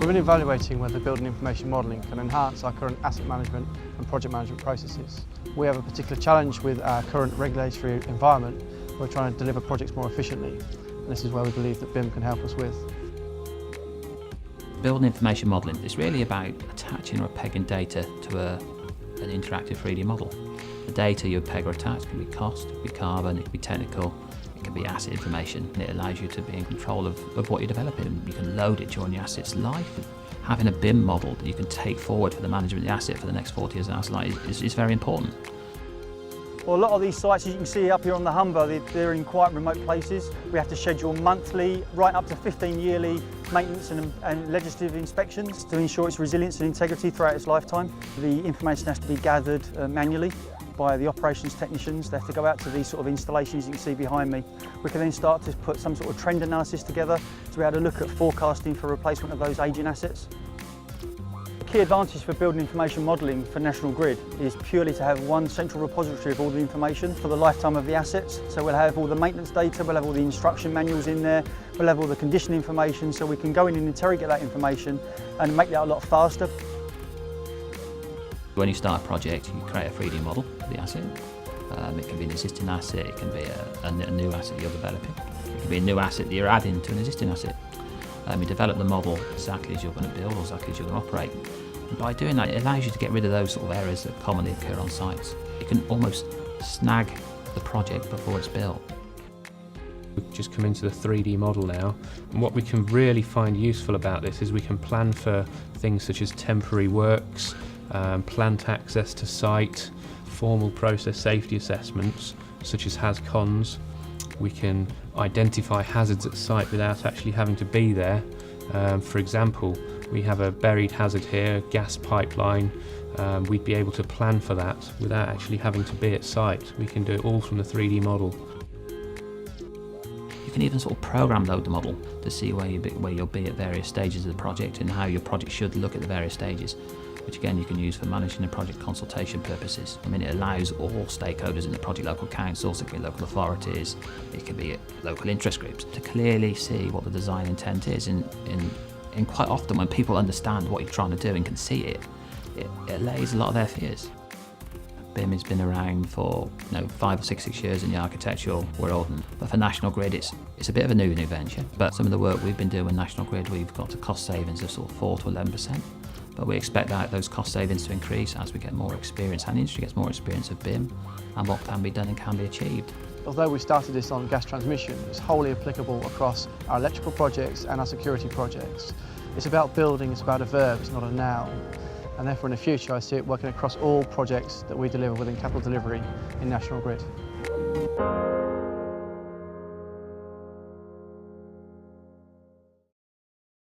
We've been evaluating whether building information modelling can enhance our current asset management and project management processes. We have a particular challenge with our current regulatory environment. We're trying to deliver projects more efficiently, and this is where we believe that BIM can help us with. Building information modelling is really about attaching or pegging data to an interactive 3D model. The data you peg or attach can be cost, it can be carbon, it can be technical, it can be asset information, and it allows you to be in control of what you're developing. You can load it during your asset's life. Having a BIM model that you can take forward for the management of the asset for the next 40 years of asset life is very important. Well, a lot of these sites, as you can see up here on the Humber, they're in quite remote places. We have to schedule monthly, right up to 15 yearly maintenance and legislative inspections to ensure its resilience and integrity throughout its lifetime. The information has to be gathered manually by the operations technicians. They have to go out to these sort of installations you can see behind me. We can then start to put some sort of trend analysis together to be able to look at forecasting for replacement of those ageing assets. The key advantage for building information modelling for National Grid is purely to have one central repository of all the information for the lifetime of the assets. So we'll have all the maintenance data, we'll have all the instruction manuals in there, we'll have all the condition information, so we can go in and interrogate that information and make that a lot faster. When you start a project, you create a 3D model for the asset. It can be an existing asset, it can be a new asset you're developing. It can be a new asset that you're adding to an existing asset. You develop the model exactly as you're going to build or exactly as you're going to operate. And by doing that, it allows you to get rid of those sort of errors that commonly occur on sites. You can almost snag the project before it's built. We've just come into the 3D model now, and what we can really find useful about this is we can plan for things such as temporary works, plant access to site, formal process safety assessments such as HazCons. We can identify hazards at site without actually having to be there. For example, we have a buried hazard here, gas pipeline. We'd be able to plan for that without actually having to be at site. We can do it all from the 3D model. You can even sort of program load the model to see where you'll be at various stages of the project and how your project should look at the various stages, which again you can use for managing the project consultation purposes. I mean, it allows all stakeholders in the project, local councils, it can be local authorities, it can be local interest groups, to clearly see what the design intent is. And quite often when people understand what you're trying to do and can see it, it allays a lot of their fears. BIM has been around for 5 or 6 years in the architectural world, but for National Grid it's a bit of a new venture. But some of the work we've been doing with National Grid, we've got a cost savings of sort of 4 to 11%. But we expect those cost savings to increase as we get more experience and the industry gets more experience of BIM and what can be done and can be achieved. Although we started this on gas transmission, it's wholly applicable across our electrical projects and our security projects. It's about building, it's about a verb, it's not a noun. And therefore in the future I see it working across all projects that we deliver within capital delivery in National Grid.